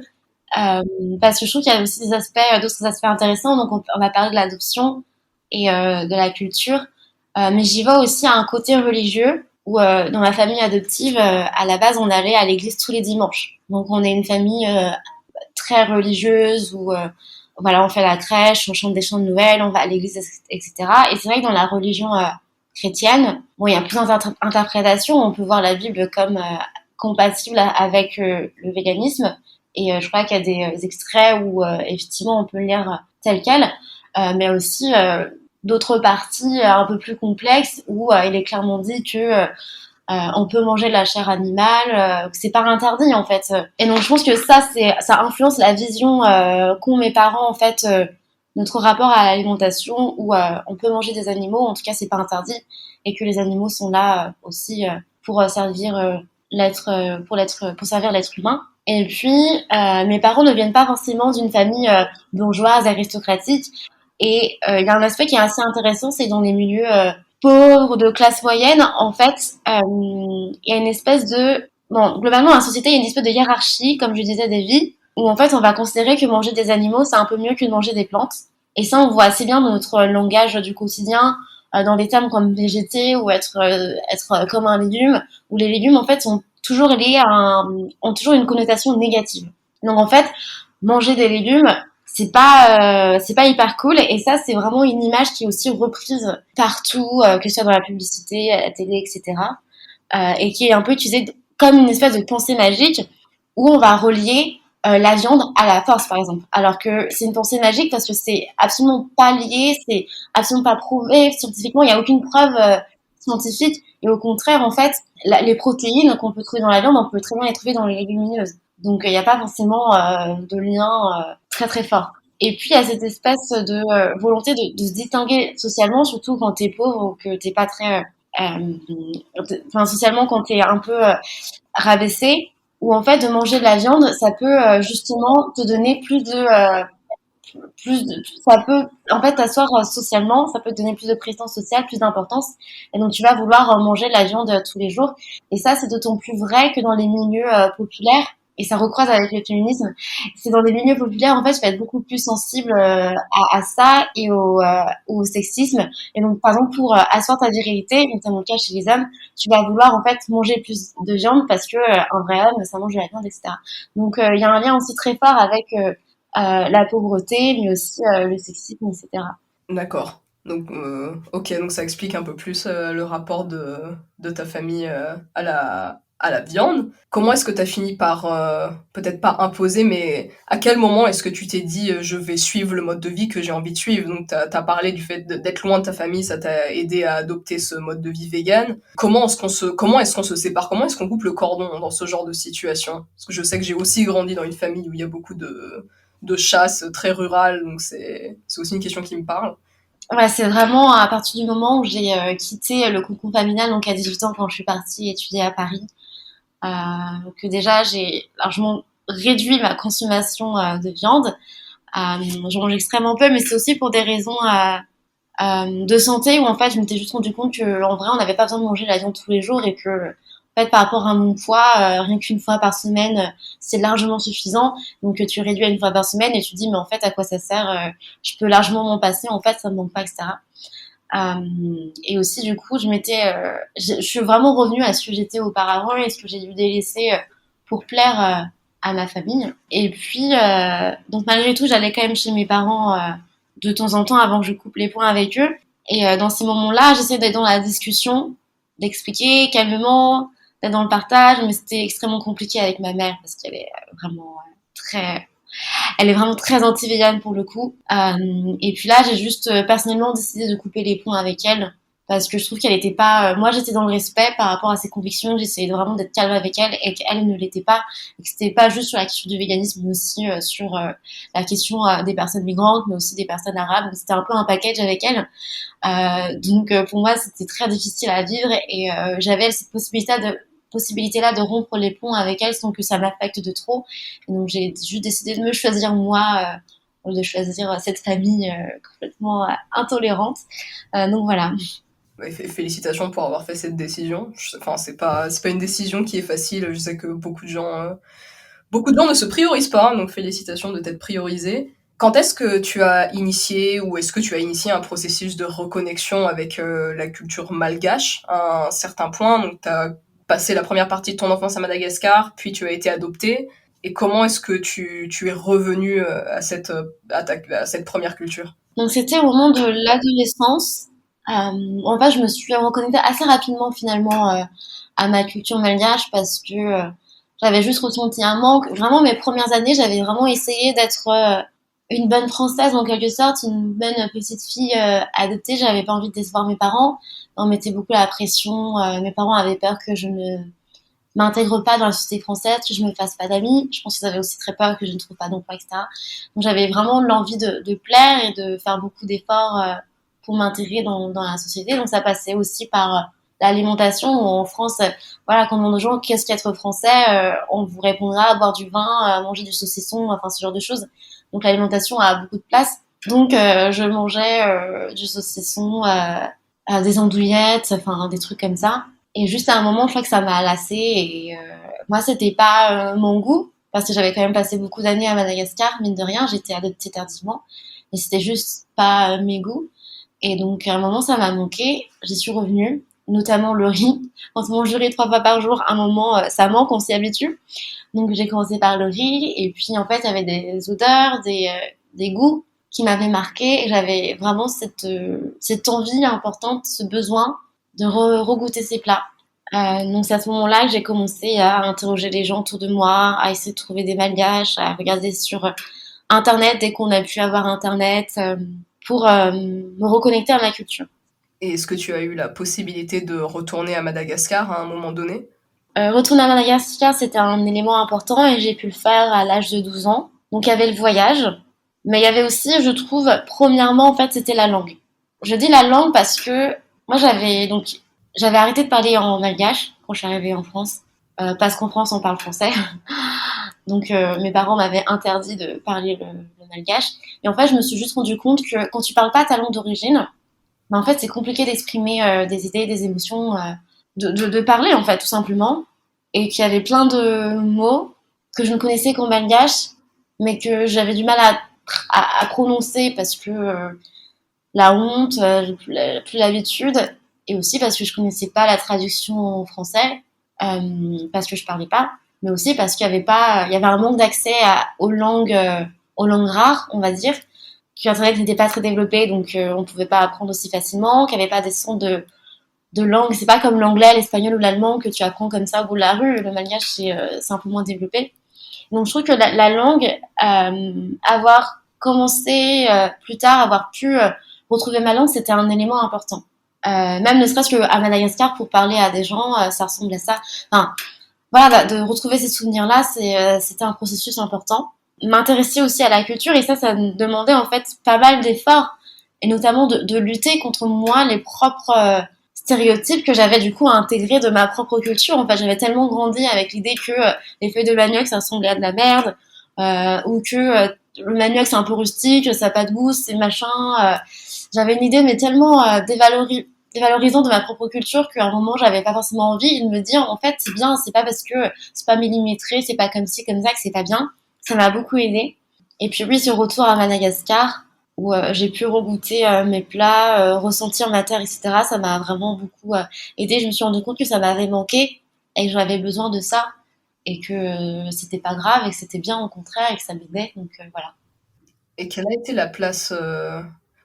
parce que je trouve qu'il y a aussi d'autres aspects intéressants. Donc on a parlé de l'adoption et de la culture, mais j'y vois aussi un côté religieux où dans ma famille adoptive, à la base, on allait à l'église tous les dimanches. Donc on est une famille très religieuse où voilà, on fait la crèche, on chante des chants de Noël, on va à l'église, etc. Et c'est vrai que dans la religion chrétienne, bon, il y a plusieurs interprétations. On peut voir la Bible comme compatible avec le véganisme. Et je crois qu'il y a des extraits où effectivement on peut le lire tel quel, mais aussi d'autres parties un peu plus complexes où il est clairement dit que on peut manger de la chair animale, que c'est pas interdit en fait. Et donc je pense que ça influence la vision qu'ont mes parents en fait, notre rapport à l'alimentation où on peut manger des animaux, en tout cas c'est pas interdit, et que les animaux sont là aussi pour servir pour servir l'être humain. Et puis mes parents ne viennent pas forcément d'une famille bourgeoise aristocratique. Et il y a un aspect qui est assez intéressant, c'est dans les milieux pauvres, de classe moyenne, en fait, il y a une espèce de... Bon, globalement, dans la société, il y a une espèce de hiérarchie, comme je disais, des vies, où en fait, on va considérer que manger des animaux, c'est un peu mieux que de manger des plantes. Et ça, on voit assez bien dans notre langage du quotidien, dans des termes comme végéter ou être comme un légume, où les légumes, en fait, sont toujours liés ont toujours une connotation négative. Donc, en fait, manger des légumes, c'est pas hyper cool, et ça c'est vraiment une image qui est aussi reprise partout, que ce soit dans la publicité, à la télé, etc. Et qui est un peu utilisée comme une espèce de pensée magique où on va relier la viande à la force, par exemple, alors que c'est une pensée magique parce que c'est absolument pas lié, c'est absolument pas prouvé scientifiquement, il n'y a aucune preuve scientifique, et au contraire, en fait, les protéines qu'on peut trouver dans la viande, on peut très bien les trouver dans les légumineuses. Donc il n'y a pas forcément de lien très fort. Et puis il y a cette espèce de volonté de se distinguer socialement, surtout quand t'es pauvre ou que t'es pas très, enfin socialement quand t'es un peu rabaissé, ou en fait de manger de la viande, ça peut justement te donner ça peut en fait t'asseoir socialement, ça peut te donner plus de présence sociale, plus d'importance, et donc tu vas vouloir manger de la viande tous les jours. Et ça c'est d'autant plus vrai que dans les milieux populaires, et ça recroise avec le féminisme, c'est dans les milieux populaires en fait je vais être beaucoup plus sensible à ça et au sexisme. Et donc par exemple pour asseoir ta virilité, notamment le cas chez les hommes, tu vas vouloir en fait manger plus de viande parce que un vrai homme ça mange de la viande, etc. Donc il y a un lien aussi très fort avec la pauvreté, mais aussi le sexisme, etc. D'accord. Donc, ok, donc ça explique un peu plus le rapport de ta famille à la viande. Comment est-ce que tu as fini par, peut-être pas imposer, mais à quel moment est-ce que tu t'es dit, «Je vais suivre le mode de vie que j'ai envie de suivre»? Donc tu as parlé du fait d'être loin de ta famille, ça t'a aidé à adopter ce mode de vie vegan. Comment est-ce qu'on se sépare? Comment est-ce qu'on coupe le cordon dans ce genre de situation? Parce que je sais que j'ai aussi grandi dans une famille où il y a beaucoup de chasse, très rurale, donc c'est aussi une question qui me parle. Ouais, c'est vraiment à partir du moment où j'ai quitté le cocon familial, donc à 18 ans quand je suis partie étudier à Paris, que déjà j'ai largement réduit ma consommation de viande. Je mange extrêmement peu, mais c'est aussi pour des raisons de santé où en fait je m'étais juste rendu compte que en vrai on n'avait pas besoin de manger la viande tous les jours et que en fait par rapport à mon poids, rien qu'une fois par semaine, c'est largement suffisant. Donc tu réduis à une fois par semaine et tu te dis mais en fait à quoi ça sert? Je peux largement m'en passer, en fait ça me manque pas, etc. Et aussi du coup je suis vraiment revenue à ce que j'étais auparavant et ce que j'ai dû délaisser pour plaire à ma famille. Et puis donc malgré tout j'allais quand même chez mes parents de temps en temps avant que je coupe les points avec eux. Et dans ces moments-là j'essaie d'être dans la discussion, d'expliquer calmement, d'être dans le partage, mais c'était extrêmement compliqué avec ma mère parce qu'elle est vraiment très elle est vraiment très anti-végane pour le coup. Et puis là, j'ai juste personnellement décidé de couper les ponts avec elle parce que je trouve qu'elle était pas. Moi, j'étais dans le respect par rapport à ses convictions. J'essayais vraiment d'être calme avec elle et qu'elle ne l'était pas. Et que c'était pas juste sur la question du véganisme, mais aussi sur la question des personnes migrantes, mais aussi des personnes arabes. Donc, c'était un peu un package avec elle. Donc, pour moi, c'était très difficile à vivre et j'avais cette possibilité-là de rompre les ponts avec elle sans que ça m'affecte de trop. Et donc j'ai juste décidé de me choisir moi, de choisir cette famille complètement intolérante. Donc voilà. Ouais, félicitations pour avoir fait cette décision. Enfin, c'est pas une décision qui est facile. Je sais que beaucoup de gens ne se priorisent pas, donc félicitations de t'être priorisé. Quand est-ce que tu as initié ou est-ce que tu as initié un processus de reconnexion avec la culture malgache à un certain point? Donc, tu as passé la première partie de ton enfance à Madagascar, puis tu as été adopté. Et comment est-ce que tu es revenu à cette première culture? Donc c'était au moment de l'adolescence. En fait, je me suis reconnectée assez rapidement finalement à ma culture malgache parce que j'avais juste ressenti un manque. Vraiment, mes premières années, j'avais vraiment essayé d'être une bonne française en quelque sorte, une bonne petite fille adoptée. J'avais pas envie de décevoir mes parents. On mettait beaucoup la pression. Mes parents avaient peur que je ne m'intègre pas dans la société française, que je me fasse pas d'amis. Je pense qu'ils avaient aussi très peur que je ne trouve pas d'emploi, etc. Donc j'avais vraiment l'envie de plaire et de faire beaucoup d'efforts pour m'intégrer dans la société. Donc ça passait aussi par l'alimentation où en France, voilà, quand on demande aux gens qu'est-ce qu'être français, on vous répondra boire du vin, manger du saucisson, enfin ce genre de choses. Donc l'alimentation a beaucoup de place. Donc je mangeais du saucisson, des andouillettes, enfin des trucs comme ça. Et juste à un moment, je crois que ça m'a lassée et moi, c'était pas mon goût parce que j'avais quand même passé beaucoup d'années à Madagascar, mine de rien, j'étais adoptée tardivement, mais c'était juste pas mes goûts. Et donc à un moment, ça m'a manqué. J'y suis revenue, notamment le riz. Quand on mange du riz 3 fois par jour, à un moment, ça manque, on s'y habitue. Donc j'ai commencé par le riz et puis en fait, il y avait des odeurs, des goûts qui m'avaient marqué et j'avais vraiment cette envie importante, ce besoin de regoûter ces plats. Donc c'est à ce moment-là que j'ai commencé à interroger les gens autour de moi, à essayer de trouver des malgaches, à regarder sur Internet dès qu'on a pu avoir Internet pour me reconnecter à ma culture. Et est-ce que tu as eu la possibilité de retourner à Madagascar à un moment donné? Retourner à Madagascar, c'était un élément important et j'ai pu le faire à l'âge de 12 ans. Donc il y avait le voyage, mais il y avait aussi, je trouve, premièrement, en fait, c'était la langue. Je dis la langue parce que moi, j'avais arrêté de parler en malgache quand je suis arrivée en France, parce qu'en France, on parle français. Donc mes parents m'avaient interdit de parler le malgache. Et en fait, je me suis juste rendu compte que quand tu parles pas ta langue d'origine, bah, en fait, c'est compliqué d'exprimer des idées, des émotions, de parler, en fait, tout simplement. Et qu'il y avait plein de mots que je ne connaissais qu'en malgache, mais que j'avais du mal à prononcer parce que la honte, plus l'habitude, et aussi parce que je connaissais pas la traduction en français, parce que je parlais pas, mais aussi parce qu'il y avait pas, il y avait un manque d'accès aux langues rares, on va dire, que Internet n'était pas très développé, donc on pouvait pas apprendre aussi facilement, qu'il n'y avait pas des centres de langue. C'est pas comme l'anglais, l'espagnol ou l'allemand que tu apprends comme ça au bout de la rue. Le malgache, c'est un peu moins développé. Donc je trouve que la langue, avoir commencé plus tard, avoir pu retrouver ma langue, c'était un élément important. Même ne serait-ce qu'à Madagascar, pour parler à des gens, ça ressemble à ça. Enfin, voilà, de retrouver ces souvenirs-là, c'était un processus important. M'intéresser aussi à la culture, et ça me demandait en fait pas mal d'efforts, et notamment de lutter contre moi, les propres stéréotypes que j'avais du coup intégrés de ma propre culture. En fait, j'avais tellement grandi avec l'idée que les feuilles de manioc, ça ressemblait à de la merde, ou que le manioc, c'est un peu rustique, ça n'a pas de goût, c'est machin. J'avais une idée, mais tellement dévalorisant de ma propre culture qu'à un moment j'avais pas forcément envie de me dire en fait c'est bien, c'est pas parce que c'est pas millimétré, c'est pas comme ci comme ça que c'est pas bien. Ça m'a beaucoup aidé. Et puis oui, ce retour à Madagascar où j'ai pu regoûter mes plats, ressentir ma terre, etc. Ça m'a vraiment beaucoup aidé. Je me suis rendu compte que ça m'avait manqué et que j'avais besoin de ça et que c'était pas grave et que c'était bien au contraire et que ça m'aidait. Donc voilà. Et quelle a été la place,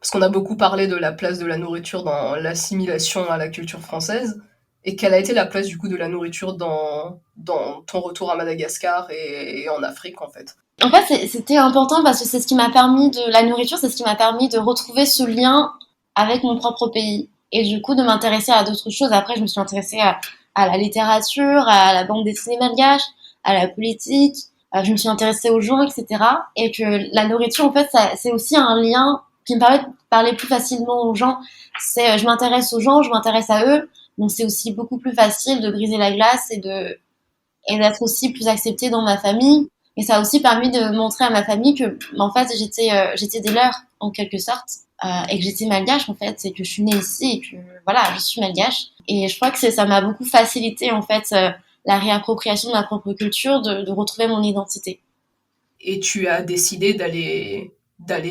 parce qu'on a beaucoup parlé de la place de la nourriture dans l'assimilation à la culture française, et quelle a été la place du coup de la nourriture dans ton retour à Madagascar et en Afrique en fait? En fait, c'était important parce que c'est ce qui m'a permis de la nourriture, c'est ce qui m'a permis de retrouver ce lien avec mon propre pays et du coup de m'intéresser à d'autres choses. Après, je me suis intéressée à la littérature, à la bande dessinée malgache, à la politique. Je me suis intéressée aux gens, etc. Et que la nourriture, en fait, c'est aussi un lien qui me permet de parler plus facilement aux gens. Je m'intéresse aux gens, je m'intéresse à eux, donc c'est aussi beaucoup plus facile de briser la glace et d'être aussi plus acceptée dans ma famille. Et ça a aussi permis de montrer à ma famille que, en fait, j'étais des leurs, en quelque sorte, et que j'étais malgache, en fait, et que je suis née ici, et que, voilà, je suis malgache. Et je crois que ça m'a beaucoup facilité, en fait, la réappropriation de ma propre culture, de retrouver mon identité. Et tu as décidé d'aller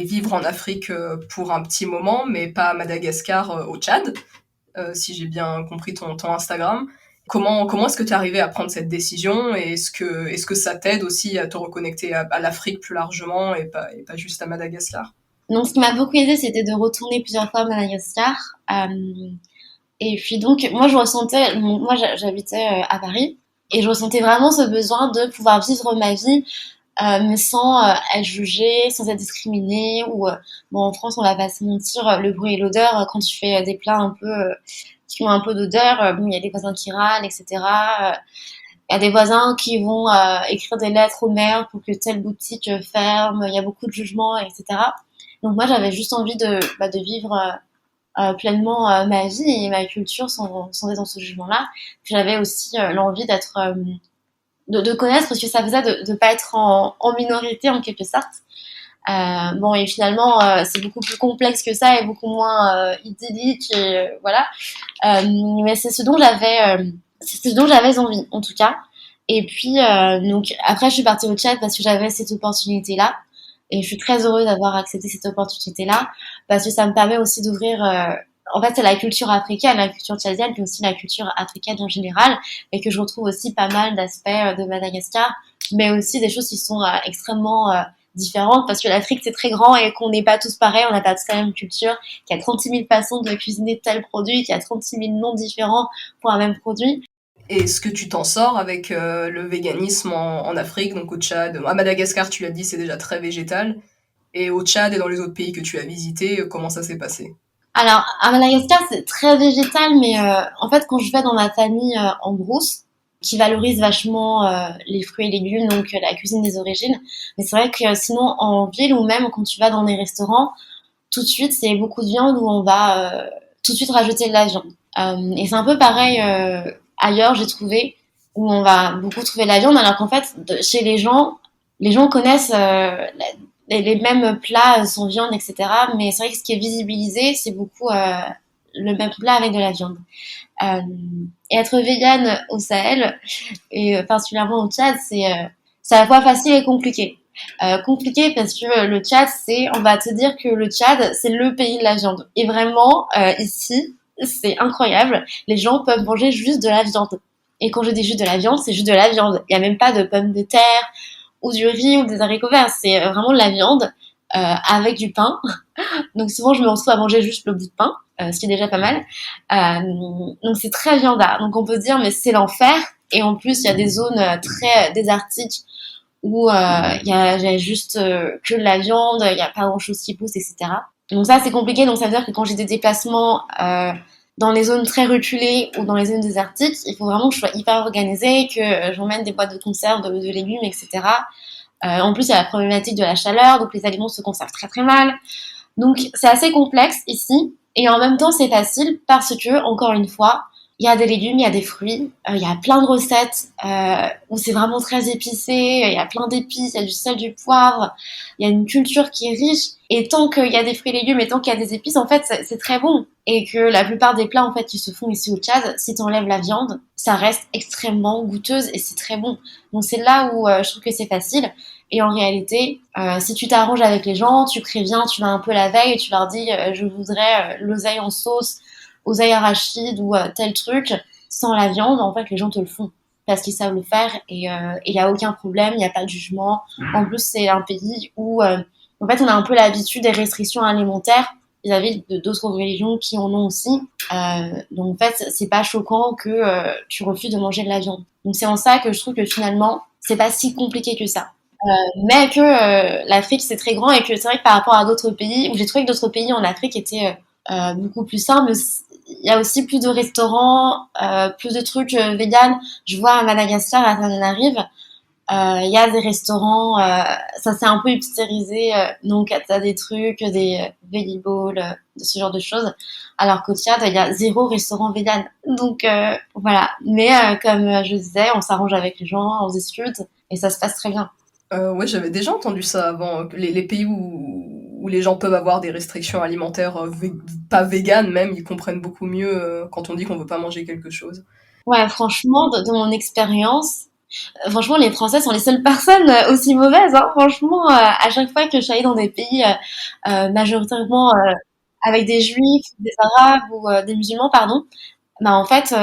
vivre en Afrique pour un petit moment, mais pas à Madagascar, au Tchad, si j'ai bien compris ton Instagram. Comment est-ce que tu es arrivé à prendre cette décision et est-ce que ça t'aide aussi à te reconnecter à l'Afrique plus largement et pas juste à Madagascar? Donc, ce qui m'a beaucoup aidé, c'était de retourner plusieurs fois à Madagascar. Et puis donc, moi j'habitais à Paris, et je ressentais vraiment ce besoin de pouvoir vivre ma vie mais sans être jugée, sans être discriminée. Ou bon, en France, on va pas se mentir, le bruit et l'odeur, quand tu fais des plats un peu qui ont un peu d'odeur, bon, il y a des voisins qui râlent, etc. Il y a des voisins qui vont écrire des lettres au maire pour que telle boutique ferme. Il y a beaucoup de jugements, etc. Donc moi, j'avais juste envie de vivre pleinement ma vie et ma culture sans être dans ce jugement-là. Puis j'avais aussi l'envie de connaître parce que ça faisait de pas être en minorité en quelque sorte. Bon, et finalement c'est beaucoup plus complexe que ça et beaucoup moins idyllique et voilà. Mais c'est ce dont j'avais envie en tout cas. Et puis donc après je suis partie au Tchad parce que j'avais cette opportunité là et je suis très heureuse d'avoir accepté cette opportunité là parce que ça me permet aussi d'ouvrir en fait, c'est la culture africaine, la culture tchadienne, puis aussi la culture africaine en général, et que je retrouve aussi pas mal d'aspects de Madagascar, mais aussi des choses qui sont extrêmement différentes, parce que l'Afrique, c'est très grand et qu'on n'est pas tous pareils, on n'a pas tous la même culture, qu'il y a 36 000 façons de cuisiner tel produit, qu'il y a 36 000 noms différents pour un même produit. Et est-ce que tu t'en sors avec le véganisme en Afrique, donc au Tchad? À Madagascar, tu l'as dit, c'est déjà très végétal. Et au Tchad et dans les autres pays que tu as visités, comment ça s'est passé? Alors, à Madagascar, c'est très végétal, mais en fait, quand je vais dans ma famille en brousse, qui valorise vachement les fruits et légumes, donc la cuisine des origines, mais c'est vrai que sinon, en ville ou même quand tu vas dans des restaurants, tout de suite, c'est beaucoup de viande où on va tout de suite rajouter de la viande. Et c'est un peu pareil ailleurs, j'ai trouvé, où on va beaucoup trouver de la viande, alors qu'en fait, chez les gens connaissent les mêmes plats sans viande, etc. Mais c'est vrai que ce qui est visibilisé, c'est beaucoup le même plat avec de la viande. Et être végane au Sahel, et particulièrement au Tchad, c'est à la fois facile et compliqué. Compliqué parce que le Tchad, on va te dire que le Tchad, c'est le pays de la viande. Et vraiment, ici, c'est incroyable. Les gens peuvent manger juste de la viande. Et quand je dis juste de la viande, c'est juste de la viande. Il n'y a même pas de pommes de terre, ou du riz, ou des haricots verts. C'est vraiment de la viande. avec du pain. Donc souvent, je me retrouve à manger juste le bout de pain, ce qui est déjà pas mal. Donc c'est très viandard. Donc on peut se dire, mais c'est l'enfer. Et en plus, il y a des zones très désertiques où il y a juste que de la viande, il n'y a pas grand-chose qui pousse, etc. Donc ça, c'est compliqué. Donc ça veut dire que quand j'ai des déplacements dans les zones très reculées ou dans les zones désertiques, il faut vraiment que je sois hyper organisée, que j'emmène des boîtes de conserve, de légumes, etc. En plus, il y a la problématique de la chaleur, donc les aliments se conservent très très mal. Donc c'est assez complexe ici, et en même temps c'est facile parce que, encore une fois, il y a des légumes, il y a des fruits, il y a plein de recettes où c'est vraiment très épicé, il y a plein d'épices, il y a du sel, du poivre, il y a une culture qui est riche, et tant qu'il y a des fruits et légumes et tant qu'il y a des épices, en fait c'est très bon. Et que la plupart des plats en fait qui se font ici au Tchad, si tu enlèves la viande, ça reste extrêmement goûteuse et c'est très bon. Donc c'est là où je trouve que c'est facile. Et en réalité, si tu t'arranges avec les gens, tu préviens, tu vas un peu la veille et tu leur dis je voudrais l'oseille en sauce, oseille arachide ou tel truc, sans la viande, en fait les gens te le font parce qu'ils savent le faire et il y a aucun problème, il n'y a pas de jugement. En plus c'est un pays où en fait on a un peu l'habitude des restrictions alimentaires vis-à-vis de d'autres religions qui en ont aussi. Donc en fait c'est pas choquant que tu refuses de manger de la viande. Donc c'est en ça que je trouve que finalement c'est pas si compliqué que ça. Mais que l'Afrique c'est très grand et que c'est vrai que par rapport à d'autres pays, où j'ai trouvé que d'autres pays en Afrique étaient beaucoup plus simples, il y a aussi plus de restaurants, plus de trucs vegan. Je vois à Madagascar, à Tananarive, il y a des restaurants, ça s'est un peu hipstérisé, donc t'as des trucs, des veggie bowls, de ce genre de choses. Alors qu'au Tchad, il y a zéro restaurant vegan. Donc voilà. Mais comme je disais, on s'arrange avec les gens, on discute et ça se passe très bien. Ouais, j'avais déjà entendu ça avant. Les pays où les gens peuvent avoir des restrictions alimentaires pas véganes même, ils comprennent beaucoup mieux quand on dit qu'on veut pas manger quelque chose. Ouais, franchement, de mon expérience, franchement, les Français sont les seules personnes aussi mauvaises. Hein. Franchement, à chaque fois que je suis allée dans des pays majoritairement avec des juifs, des arabes ou des musulmans, pardon, bah en fait,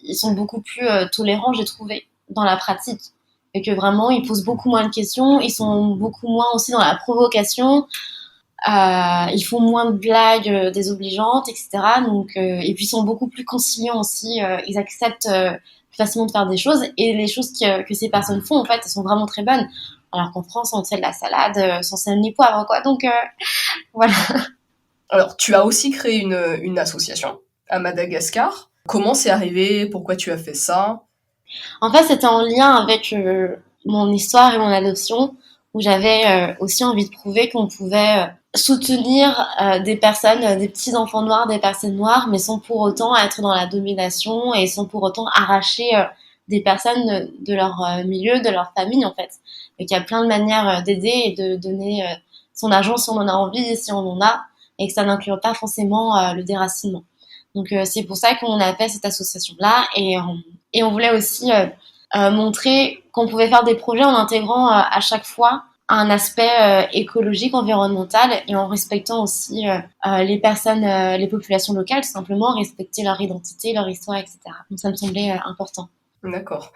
ils sont beaucoup plus tolérants, j'ai trouvé, dans la pratique. Et que vraiment, ils posent beaucoup moins de questions, ils sont beaucoup moins aussi dans la provocation, ils font moins de blagues désobligeantes, etc. Donc, et puis ils sont beaucoup plus conciliants aussi, ils acceptent plus facilement de faire des choses, et les choses que ces personnes font, en fait, elles sont vraiment très bonnes. Alors qu'en France, on fait de la salade sans sel ni poivre, quoi. Donc, voilà. Alors, tu as aussi créé une association à Madagascar. Comment c'est arrivé? Pourquoi tu as fait ça? En fait, c'était en lien avec mon histoire et mon adoption, où j'avais aussi envie de prouver qu'on pouvait soutenir des personnes, des petits enfants noirs, des personnes noires, mais sans pour autant être dans la domination et sans pour autant arracher des personnes de leur milieu, de leur famille, en fait. Et qu'il y a plein de manières d'aider et de donner son argent si on en a envie, si on en a, et que ça n'inclut pas forcément le déracinement. Donc c'est pour ça qu'on a fait cette association-là et on voulait aussi montrer qu'on pouvait faire des projets en intégrant à chaque fois un aspect écologique, environnemental et en respectant aussi les personnes, les populations locales, tout simplement, respecter leur identité, leur histoire, etc. Donc ça me semblait important. D'accord.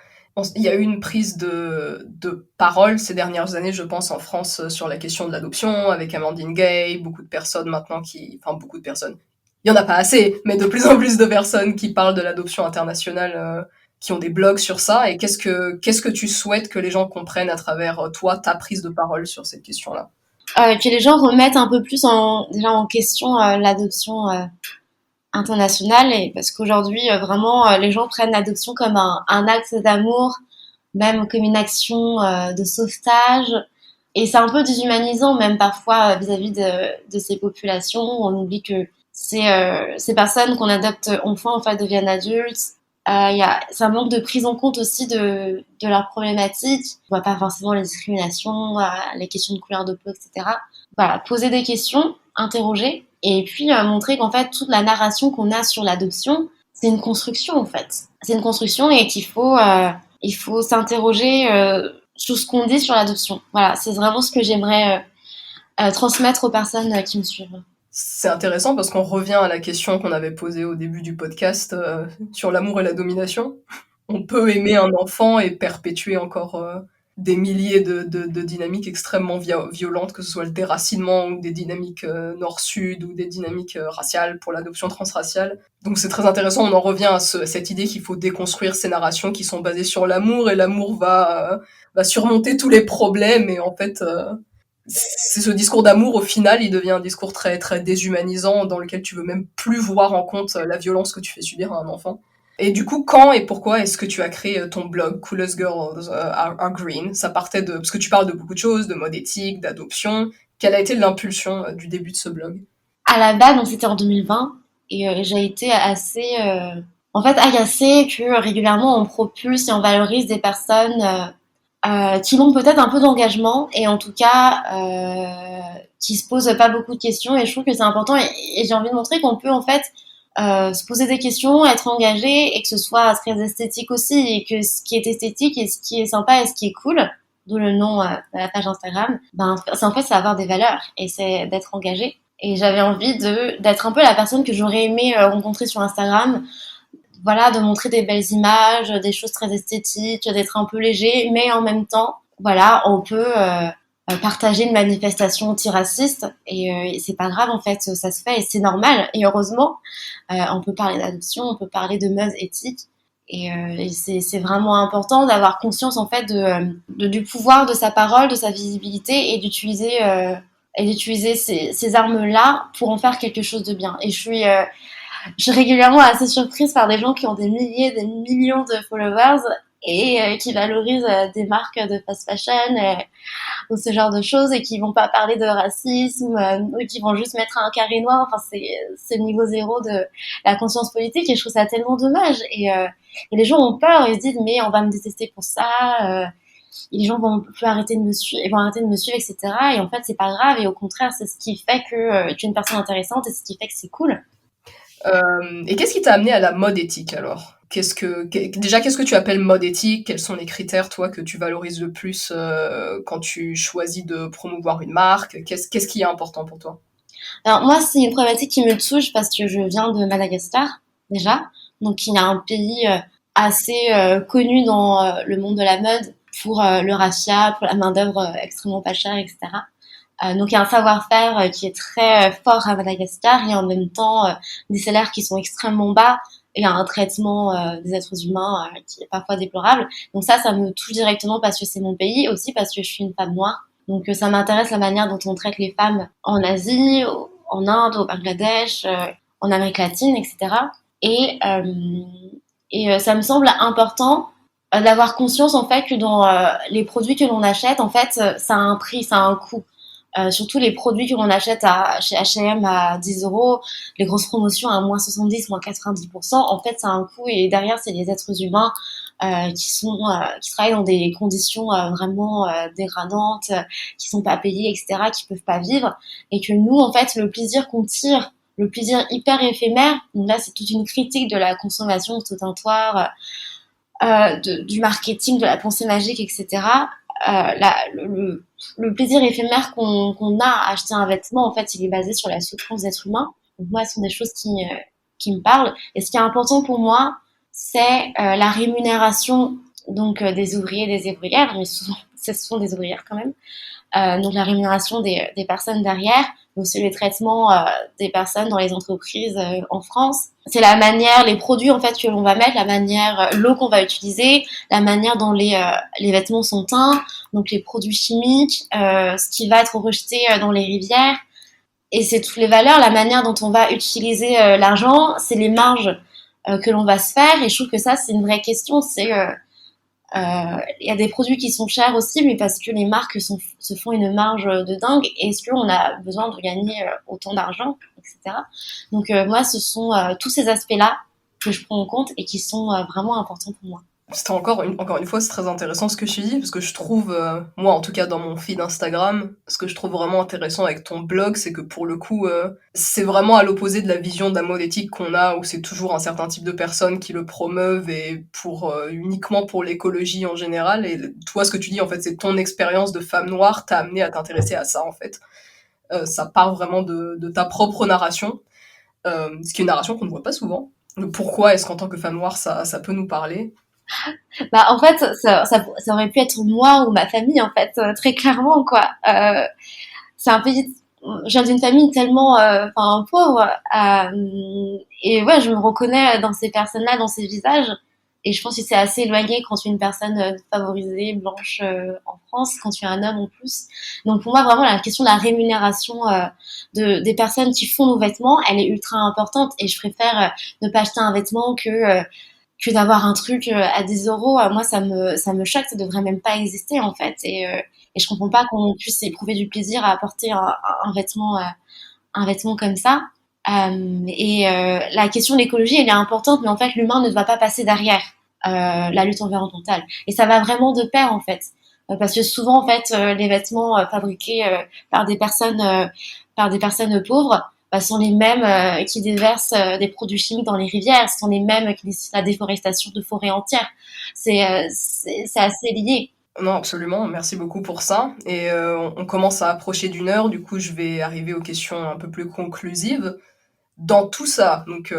Il y a eu une prise de parole ces dernières années, je pense, en France sur la question de l'adoption, avec Amandine Gay, beaucoup de personnes maintenant enfin beaucoup de personnes. Il y en a pas assez, mais de plus en plus de personnes qui parlent de l'adoption internationale, qui ont des blogs sur ça. Et qu'est-ce que tu souhaites que les gens comprennent à travers toi, ta prise de parole sur cette question-là? Que les gens remettent un peu plus déjà en question l'adoption internationale, et parce qu'aujourd'hui vraiment les gens prennent l'adoption comme un acte d'amour, même comme une action de sauvetage, et c'est un peu déshumanisant même parfois vis-à-vis de ces populations. On oublie que ces personnes qu'on adopte enfants en fait deviennent adultes. C'est un manque de prise en compte aussi de leurs problématiques. On voit pas forcément les discriminations, les questions de couleur de peau, etc. Voilà, poser des questions, interroger, et puis montrer qu'en fait toute la narration qu'on a sur l'adoption, c'est une construction en fait. C'est une construction et il faut s'interroger sur ce qu'on dit sur l'adoption. Voilà, c'est vraiment ce que j'aimerais transmettre aux personnes qui me suivent. C'est intéressant parce qu'on revient à la question qu'on avait posée au début du podcast sur l'amour et la domination. On peut aimer un enfant et perpétuer encore des milliers de dynamiques extrêmement violentes, que ce soit le déracinement ou des dynamiques nord-sud ou des dynamiques raciales pour l'adoption transraciale. Donc c'est très intéressant, on en revient à cette idée qu'il faut déconstruire ces narrations qui sont basées sur l'amour, et l'amour va surmonter tous les problèmes, et en fait c'est ce discours d'amour, au final, il devient un discours très, très déshumanisant, dans lequel tu veux même plus voir en compte la violence que tu fais subir à un enfant. Et du coup, quand et pourquoi est-ce que tu as créé ton blog Coolest Girls are Green? Ça partait de... Parce que tu parles de beaucoup de choses, de mode éthique, d'adoption. Quelle a été l'impulsion du début de ce blog? À la base, donc c'était en 2020, et j'ai été assez, en fait, agacée que régulièrement on propulse et on valorise des personnes qui manquent peut-être un peu d'engagement et en tout cas qui se posent pas beaucoup de questions. Et je trouve que c'est important et j'ai envie de montrer qu'on peut en fait se poser des questions, être engagé et que ce soit très esthétique aussi et que ce qui est esthétique et ce qui est sympa et ce qui est cool, d'où le nom de la page Instagram, ben c'est en fait c'est avoir des valeurs et c'est d'être engagé. Et j'avais envie d'être un peu la personne que j'aurais aimé rencontrer sur Instagram, voilà, de montrer des belles images, des choses très esthétiques, d'être un peu léger, mais en même temps, voilà, on peut partager une manifestation antiraciste et c'est pas grave en fait, ça se fait et c'est normal et heureusement, on peut parler d'adoption, on peut parler de mœurs éthiques et c'est vraiment important d'avoir conscience en fait du pouvoir de sa parole, de sa visibilité et d'utiliser ces armes-là pour en faire quelque chose de bien. Et je suis régulièrement assez surprise par des gens qui ont des milliers, des millions de followers et qui valorisent des marques de fast fashion ou ce genre de choses et qui vont pas parler de racisme ou qui vont juste mettre un carré noir. Enfin, c'est le niveau zéro de la conscience politique et je trouve ça tellement dommage. Et les gens ont peur, ils se disent mais on va me détester pour ça. Et les gens vont plus arrêter de me suivre, ils vont arrêter de me suivre, etc. Et en fait, c'est pas grave. Et au contraire, c'est ce qui fait que tu es une personne intéressante et c'est ce qui fait que c'est cool. Et qu'est-ce qui t'a amené à la mode éthique alors? Déjà, qu'est-ce que tu appelles mode éthique? Quels sont les critères, toi, que tu valorises le plus quand tu choisis de promouvoir une marque? Qu'est-ce qui est important pour toi? Alors moi, c'est une problématique qui me touche parce que je viens de Madagascar déjà, donc il y a un pays assez connu dans le monde de la mode pour le raffia, pour la main d'œuvre extrêmement pas chère, etc. Donc il y a un savoir-faire qui est très fort à Madagascar et en même temps des salaires qui sont extrêmement bas et un traitement des êtres humains qui est parfois déplorable. Donc ça me touche directement parce que c'est mon pays, aussi parce que je suis une femme noire. Donc ça m'intéresse la manière dont on traite les femmes en Asie, en Inde, au Bangladesh, en Amérique latine, etc. Et ça me semble important d'avoir conscience en fait que dans les produits que l'on achète, en fait, ça a un prix, ça a un coût. Surtout les produits que l'on achète chez H&M à 10 euros, les grosses promotions à moins 70, moins 90%, en fait, ça a un coût et derrière, c'est les êtres humains qui travaillent dans des conditions vraiment dégradantes, qui sont pas payés, etc., qui peuvent pas vivre. Et que nous, en fait, le plaisir qu'on tire, le plaisir hyper éphémère, donc là, c'est toute une critique de la consommation tout un toit, du marketing, de la pensée magique, etc. Le plaisir éphémère qu'on a à acheter un vêtement, en fait, il est basé sur la souffrance d'être humain. Donc moi, ce sont des choses qui me parlent. Et ce qui est important pour moi, c'est la rémunération donc des ouvriers et des ouvrières, mais souvent, ce sont des ouvrières quand même. Donc la rémunération des personnes derrière, mais aussi le traitement des personnes dans les entreprises en France. C'est la manière, les produits en fait que l'on va mettre, la manière, l'eau qu'on va utiliser, la manière dont les vêtements sont teints, donc les produits chimiques, ce qui va être rejeté dans les rivières. Et c'est toutes les valeurs, la manière dont on va utiliser l'argent, c'est les marges que l'on va se faire. Et je trouve que ça, c'est une vraie question. Il y a des produits qui sont chers aussi, mais parce que les marques se font une marge de dingue. Est-ce qu'on a besoin de gagner autant d'argent, etc. Donc moi, ce sont tous ces aspects-là que je prends en compte et qui sont vraiment importants pour moi. C'était encore une fois, c'est très intéressant ce que tu dis, parce que je trouve, moi en tout cas dans mon feed Instagram, ce que je trouve vraiment intéressant avec ton blog, c'est que pour le coup, c'est vraiment à l'opposé de la vision de la mode éthique qu'on a, où c'est toujours un certain type de personnes qui le promeuvent et uniquement pour l'écologie en général. Et toi, ce que tu dis, en fait, c'est ton expérience de femme noire t'a amené à t'intéresser à ça, en fait. Ça part vraiment de ta propre narration, ce qui est une narration qu'on ne voit pas souvent. Pourquoi est-ce qu'en tant que femme noire, ça peut nous parler? Bah, en fait, ça aurait pu être moi ou ma famille, en fait, très clairement, quoi. C'est un pays, je viens d'une famille tellement, enfin, pauvre, et ouais, je me reconnais dans ces personnes-là, dans ces visages. Et je pense que c'est assez éloigné quand tu es une personne favorisée, blanche en France, quand tu es un homme en plus. Donc pour moi, vraiment, la question de la rémunération des personnes qui font nos vêtements, elle est ultra importante. Et je préfère ne pas acheter un vêtement que d'avoir un truc à 10 euros. Moi, ça me choque, ça devrait même pas exister en fait. Et je comprends pas qu'on puisse éprouver du plaisir à porter un vêtement comme ça. La question de l'écologie, elle est importante, mais en fait, l'humain ne va pas passer derrière la lutte environnementale. Et ça va vraiment de pair en fait. Parce que souvent, en fait, les vêtements fabriqués par des personnes pauvres, bah, sont les mêmes qui déversent des produits chimiques dans les rivières, ce sont les mêmes qui décident la déforestation de forêts entières. C'est assez lié. Non, absolument, merci beaucoup pour ça et on commence à approcher d'une heure, du coup, je vais arriver aux questions un peu plus conclusives. Dans tout ça, donc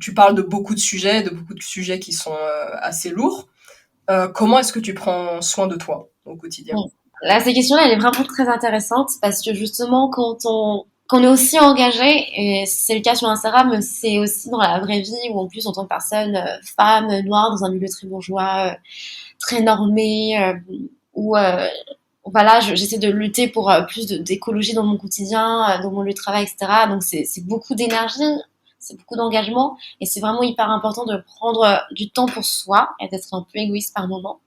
tu parles de beaucoup de sujets qui sont, assez lourds. Comment est-ce que tu prends soin de toi au quotidien? Bon. Là, cette question-là, elle est vraiment très intéressante parce que justement, quand on est aussi engagé, et c'est le cas sur Instagram, mais c'est aussi dans la vraie vie où en plus, en tant que personne, femme, noire, dans un milieu très bourgeois, très normé, où voilà, j'essaie de lutter pour plus d'écologie dans mon quotidien, dans mon lieu de travail, etc. Donc c'est beaucoup d'énergie, c'est beaucoup d'engagement, et c'est vraiment hyper important de prendre du temps pour soi et d'être un peu égoïste par moment.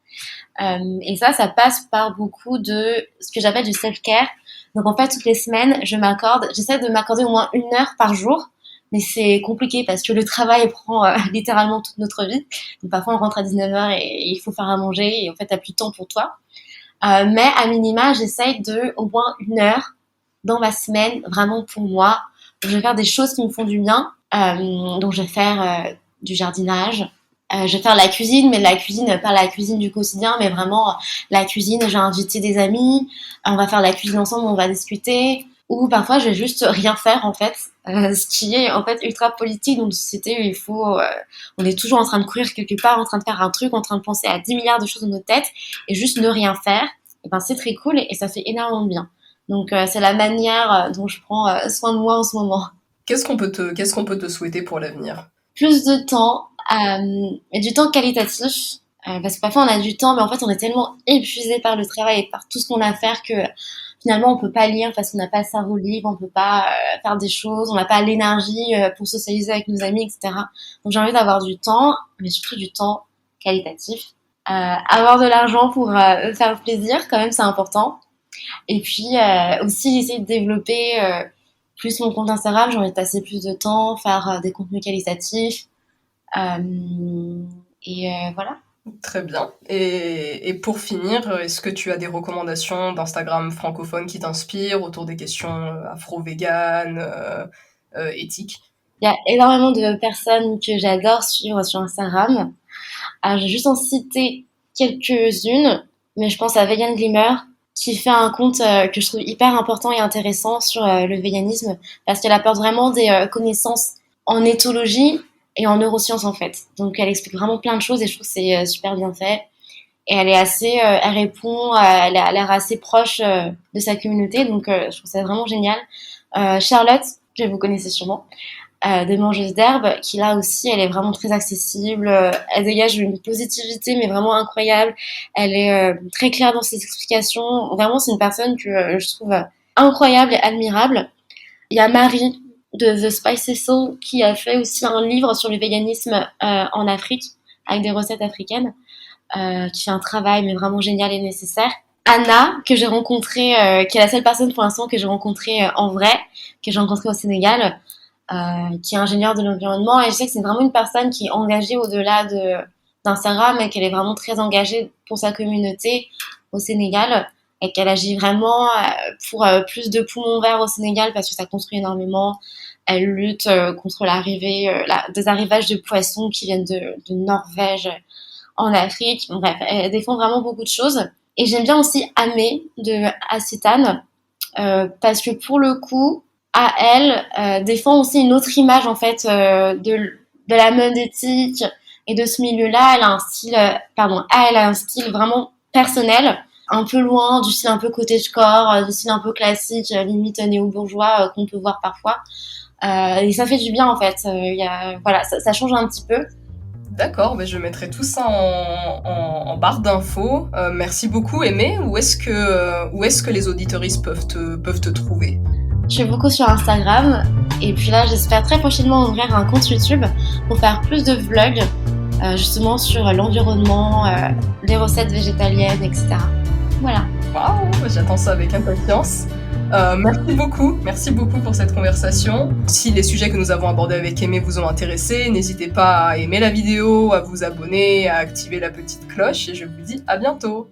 Et ça passe par beaucoup de ce que j'appelle du self-care. Donc en fait, toutes les semaines, j'essaie de m'accorder au moins 1 heure par jour. Mais c'est compliqué parce que le travail prend littéralement toute notre vie. Donc parfois on rentre à 19h et il faut faire à manger et en fait t'as plus de temps pour toi. Mais à minima, j'essaye de au moins 1 heure dans ma semaine vraiment pour moi. Je vais faire des choses qui me font du bien. Donc je vais faire du jardinage. Je vais faire la cuisine, mais la cuisine, pas la cuisine du quotidien, mais vraiment la cuisine. J'ai invité des amis, on va faire la cuisine ensemble, on va discuter. Ou parfois, je vais juste rien faire en fait, ce qui est en fait ultra politique dans une société où on est toujours en train de courir quelque part, en train de faire un truc, en train de penser à 10 milliards de choses dans notre tête, et juste ne rien faire. Et ben c'est très cool et ça fait énormément de bien. Donc c'est la manière dont je prends soin de moi en ce moment. Qu'est-ce qu'on peut te souhaiter pour l'avenir? Plus de temps, mais du temps qualitatif. Parce que parfois on a du temps, mais en fait on est tellement épuisé par le travail et par tout ce qu'on a à faire que finalement on peut pas lire parce qu'on n'a pas le cerveau libre, on peut pas faire des choses, on n'a pas l'énergie pour socialiser avec nos amis, etc. Donc j'ai envie d'avoir du temps, mais surtout du temps qualitatif. Avoir de l'argent pour faire plaisir, quand même c'est important. Et puis aussi essayer de développer plus mon compte Instagram, j'ai envie de passer plus de temps, faire des contenus qualitatifs. Voilà. Très bien. Et pour finir, est-ce que tu as des recommandations d'Instagram francophone qui t'inspirent autour des questions afro-véganes, éthiques? Il y a énormément de personnes que j'adore suivre sur Instagram. Alors, je vais juste en citer quelques-unes, mais je pense à Vegan Glimmer, qui fait un compte que je trouve hyper important et intéressant sur le véganisme, parce qu'elle apporte vraiment des connaissances en éthologie et en neurosciences en fait. Donc elle explique vraiment plein de choses et je trouve que c'est super bien fait. Et elle répond, elle a l'air assez proche de sa communauté, donc je trouve ça vraiment génial. Charlotte, que vous connaissez sûrement, des mangeuses d'herbe, qui là aussi, elle est vraiment très accessible. Elle dégage une positivité, mais vraiment incroyable. Elle est très claire dans ses explications. Vraiment, c'est une personne que je trouve incroyable et admirable. Il y a Marie de The Spicy Soul qui a fait aussi un livre sur le véganisme en Afrique, avec des recettes africaines, qui fait un travail mais vraiment génial et nécessaire. Anna, que j'ai rencontrée, qui est la seule personne pour l'instant que j'ai rencontrée en vrai, que j'ai rencontrée au Sénégal, qui est ingénieure de l'environnement. Et je sais que c'est vraiment une personne qui est engagée au-delà d'Instagram et qu'elle est vraiment très engagée pour sa communauté au Sénégal et qu'elle agit vraiment pour plus de poumons verts au Sénégal parce que ça construit énormément. Elle lutte contre des arrivages de poissons qui viennent de Norvège en Afrique. Bref, elle défend vraiment beaucoup de choses. Et j'aime bien aussi Amé de Acetane parce que pour le coup, à elle défend aussi une autre image en fait de la mode éthique, Et de ce milieu-là, elle a un style vraiment personnel, un peu loin du style un peu cottagecore, du style un peu classique, limite néo-bourgeois qu'on peut voir parfois. Et ça fait du bien en fait. Ça change un petit peu. D'accord, mais je mettrai tout ça en barre d'infos. Merci beaucoup, Aimée. Où est-ce que les auditeuristes peuvent te trouver? Je suis beaucoup sur Instagram. Et puis là, j'espère très prochainement ouvrir un compte YouTube pour faire plus de vlogs, justement sur l'environnement, les recettes végétaliennes, etc. Voilà. Waouh, j'attends ça avec impatience. Merci beaucoup pour cette conversation. Si les sujets que nous avons abordés avec Aimée vous ont intéressé, n'hésitez pas à aimer la vidéo, à vous abonner, à activer la petite cloche et je vous dis à bientôt.